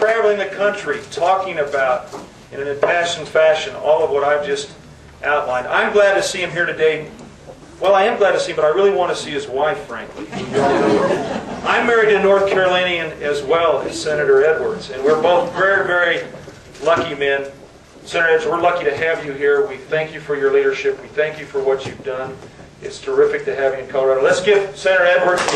traveling the country talking about, in an impassioned fashion, all of what I've just outlined. I'm glad to see him here today. Well, I am glad to see him, but I really want to see his wife, frankly. I'm married to a North Carolinian as well as Senator Edwards, and we're both very, very lucky men. Senator Edwards, we're lucky to have you here. We thank you for your leadership. We thank you for what you've done. It's terrific to have you in Colorado. Let's give Senator Edwards a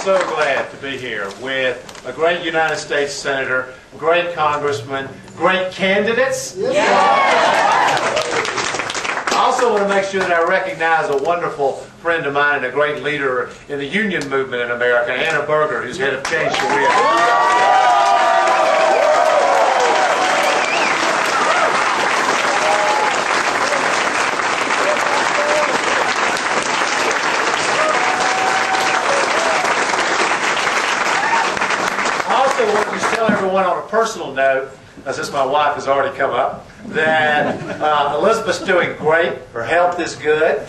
so glad to be here with a great United States Senator, great Congressman, great candidates. Yeah. I also want to make sure that I recognize a wonderful friend of mine and a great leader in the union movement in America, Anna Berger, who's head of Change Korea. I want to tell everyone on a personal note, since my wife has already come up, that Elizabeth's doing great. Her health is good,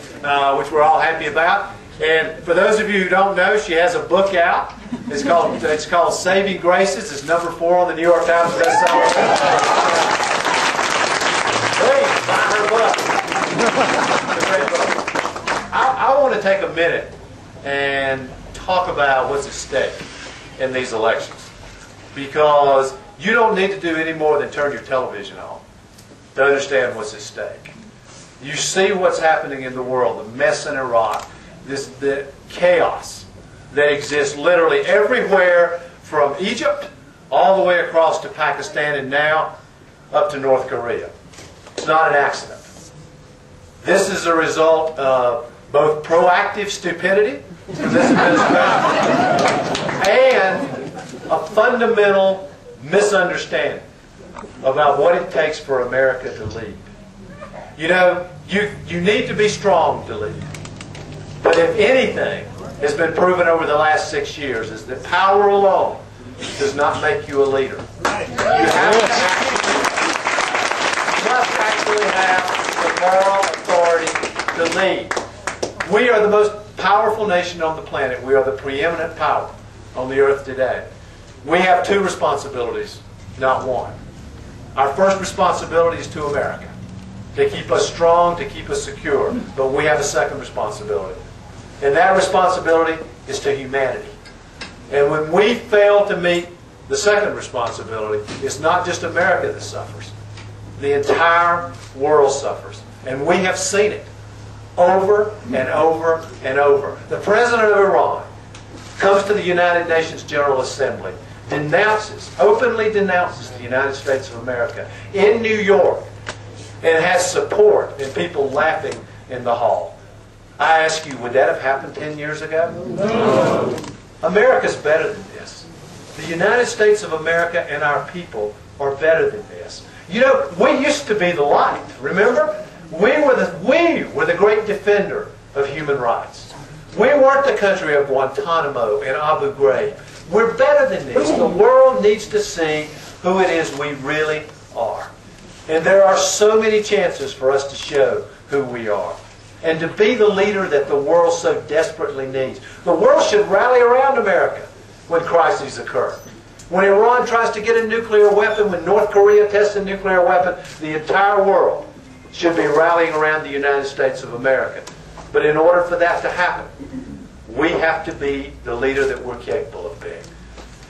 which we're all happy about. And for those of you who don't know, she has a book out. It's called Saving Graces. It's #4 on the New York Times bestseller list. Please buy her book. It's a great book. I want to take a minute and talk about what's at stake in these elections. Because you don't need to do any more than turn your television on to understand what's at stake. You see what's happening in the world, the mess in Iraq, the chaos that exists literally everywhere from Egypt all the way across to Pakistan and now up to North Korea. It's not an accident. This is a result of both proactive stupidity from this administration and a fundamental misunderstanding about what it takes for America to lead. You know, you need to be strong to lead. But if anything has been proven over the last 6 years is that power alone does not make you a leader. You must actually have the moral authority to lead. We are the most powerful nation on the planet. We are the preeminent power on the earth today. We have two responsibilities, not one. Our first responsibility is to America, to keep us strong, to keep us secure. But we have a second responsibility. And that responsibility is to humanity. And when we fail to meet the second responsibility, it's not just America that suffers. The entire world suffers. And we have seen it over and over and over. The president of Iran comes to the United Nations General Assembly, openly denounces the United States of America in New York, and has support and people laughing in the hall. I ask you, would that have happened 10 years ago? No. America's better than this. The United States of America and our people are better than this. You know, we used to be the light, remember? We were the great defender of human rights. We weren't the country of Guantanamo and Abu Ghraib. We're better than this. The world needs to see who it is we really are. And there are so many chances for us to show who we are. And to be the leader that the world so desperately needs. The world should rally around America when crises occur. When Iran tries to get a nuclear weapon, when North Korea tests a nuclear weapon, the entire world should be rallying around the United States of America. But in order for that to happen, we have to be the leader that we're capable of being.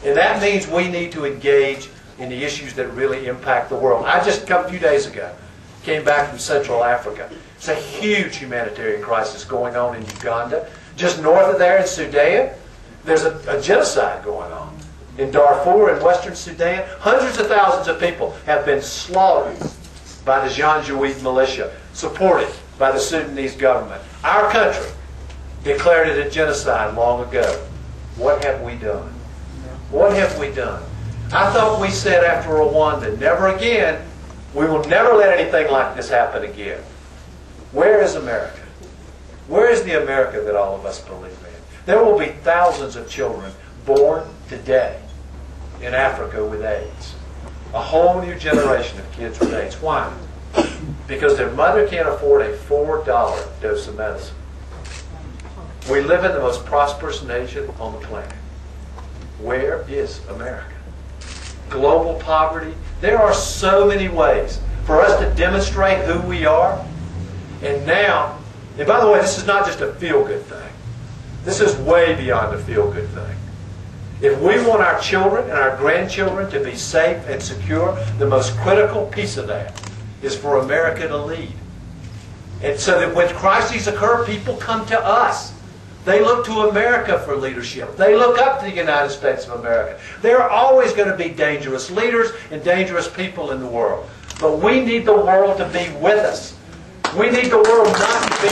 And that means we need to engage in the issues that really impact the world. I just a few days ago came back from Central Africa. It's a huge humanitarian crisis going on in Uganda. Just north of there in Sudan, there's a genocide going on. In Darfur in western Sudan, hundreds of thousands of people have been slaughtered by the Janjaweed militia, supported by the Sudanese government. Our country declared it a genocide long ago. What have we done? What have we done? I thought we said after Rwanda, never again, we will never let anything like this happen again. Where is America? Where is the America that all of us believe in? There will be thousands of children born today in Africa with AIDS. A whole new generation of kids with AIDS. Why? Because their mother can't afford a $4 dose of medicine. We live in the most prosperous nation on the planet. Where is America? Global poverty. There are so many ways for us to demonstrate who we are. And now, and by the way, this is not just a feel-good thing. This is way beyond a feel-good thing. If we want our children and our grandchildren to be safe and secure, the most critical piece of that is for America to lead. And so that when crises occur, people come to us. They look to America for leadership. They look up to the United States of America. There are always going to be dangerous leaders and dangerous people in the world. But we need the world to be with us. We need the world not to be